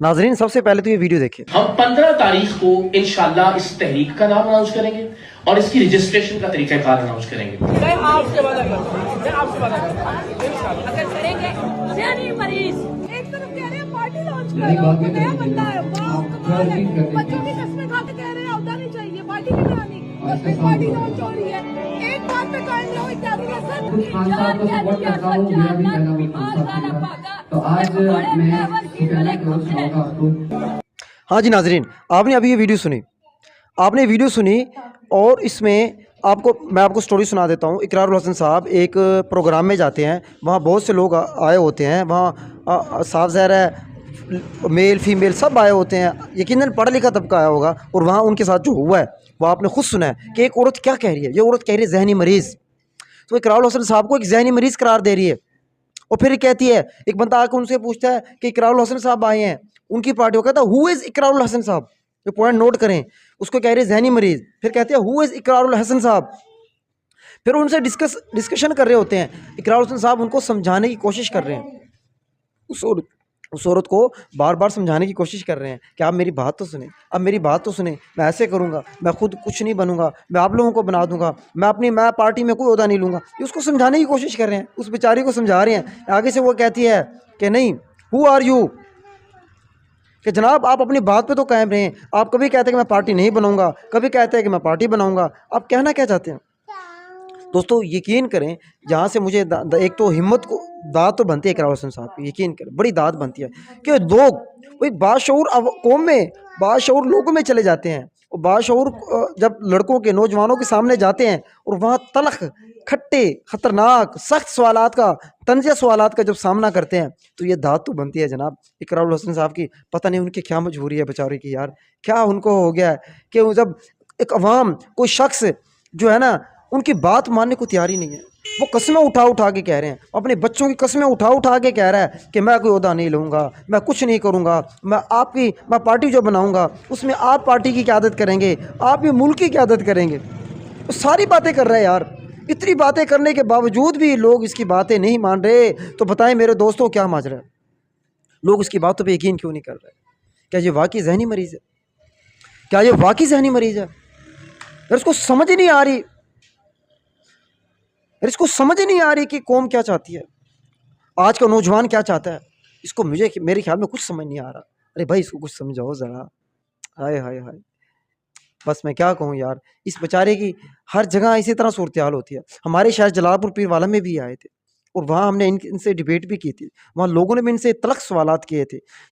नाजरीन सबसे पहले तो ये वीडियो देखें। हम 15 तारीख को इंशाल्लाह इस तहरीक का नाम अनाउंस करेंगे और इसकी रजिस्ट्रेशन का तरीकाकार अनाउंस करेंगे। मैं आपसे वादा करता हूं, मैं आपसे वादा करता हूं इंशाल्लाह अगर करेंगे। जहनी मरीज एक तरफ कह रहे हैं पार्टी लॉन्च करो, नया बंदा है, वाह कमाल है, बच्चों की कसमें खा के कह रहे हैं होता नहीं चाहिए, पार्टी नहीं बनानी और फिर पार्टी लॉन्च हो रही है। एक बात पे कायम रहो इत्यादि का सर तो आज मैं हाँ जी नाजरीन, आपने अभी ये वीडियो सुनी, आपने वीडियो सुनी और इसमें मैं आपको स्टोरी सुना देता हूँ। इकरारुल हसन साहब एक प्रोग्राम में जाते हैं, वहाँ बहुत से लोग आए होते हैं, वहाँ साफ ज़ाहिर है मेल फीमेल सब आए होते हैं, यकीनन पढ़ा लिखा तबका आया होगा। और वहाँ उनके साथ जो हुआ है वो आपने खुद सुना है कि एक औरत क्या कह रही है। ये औरत कह रही है जहनी मरीज़, तो इकरारुल हसन साहब को एक जहनी मरीज़ करार दे रही है। और फिर कहती है, एक बंदा आकर उनसे पूछता है कि इकरारुल हसन साहब आए हैं उनकी पार्टी, को कहता है हु इज़ इकरारुल हसन साहब, ये पॉइंट नोट करें। उसको कह रहे जहनी मरीज़, फिर कहते हैं हु इज़ इकरारुल हसन साहब। फिर उनसे डिस्कशन कर रहे होते हैं। इकरारुल हसन साहब उनको समझाने की कोशिश कर रहे हैं, उस औरत को बार बार समझाने की कोशिश कर रहे हैं कि आप मेरी बात तो सुने, अब मेरी बात तो सुने, मैं ऐसे करूँगा, मैं खुद कुछ नहीं बनूंगा, मैं आप लोगों को बना दूंगा, मैं पार्टी में कोई ओहदा नहीं लूँगा। ये उसको समझाने की कोशिश कर रहे हैं, उस बेचारी को समझा रहे हैं। आगे से वो कहती है कि नहीं, हु आर यू, कि जनाब आप अपनी बात पे तो कायम रहें। आप कभी कहते हैं कि मैं पार्टी नहीं बनाऊंगा, कभी कहते हैं कि मैं पार्टी बनाऊंगा, आप कहना क्या चाहते हैं? दोस्तों यकीन करें, यहाँ से मुझे एक तो हिम्मत को दाद तो बनती है इकरारुल हसन साहब की, यकीन करें बड़ी दाद बनती है कि लोग वो एक बाशऊर कौम में, बाशऊर लोगों में चले जाते हैं। और बाशऊर जब लड़कों के, नौजवानों के सामने जाते हैं और वहाँ तलख, खट्टे, ख़तरनाक, सख्त सवालात का, तंज़िया सवालात का जब सामना करते हैं, तो ये दाद तो बनती है जनाब इकरारुल हसन साहब की। पता नहीं उनकी क्या मजबूरी है बेचारे की यार, क्या उनको हो गया है कि जब एक अवाम, कोई शख्स जो है ना उनकी बात मानने को तैयार ही नहीं है। वो कस्में उठा उठा के कह रहे हैं, अपने बच्चों की कस्में उठा उठा के कह रहा है कि मैं कोई ओहदा नहीं लूँगा, मैं कुछ नहीं करूँगा, मैं पार्टी जो बनाऊँगा उसमें आप पार्टी की क़यादत करेंगे, आप भी मुल्क की क़यादत करेंगे। तो सारी बातें कर रहे हैं यार। इतनी बातें करने के बावजूद भी लोग इसकी बातें नहीं मान रहे, तो बताएं मेरे दोस्तों क्या माजरा है? लोग इसकी बातों पर यकीन क्यों नहीं कर रहे? क्या ये वाकई जहनी मरीज़ है? क्या ये वाकई जहनी मरीज़ है? यार इसको समझ ही नहीं आ रही, इसको समझ ही नहीं आ रही कि कौम क्या चाहती है, आज का नौजवान क्या चाहता है। इसको मेरे ख्याल में कुछ समझ नहीं आ रहा। अरे भाई इसको कुछ समझाओ ज़रा। हाय हाय हाय, बस मैं क्या कहूँ यार, इस बेचारे की हर जगह इसी तरह सूरत हाल होती है। हमारे शहर जलालपुर पीर वाला में भी आए थे और वहाँ हमने इनसे डिबेट भी की थी, वहाँ लोगों ने भी इनसे तलख सवालात किए थे।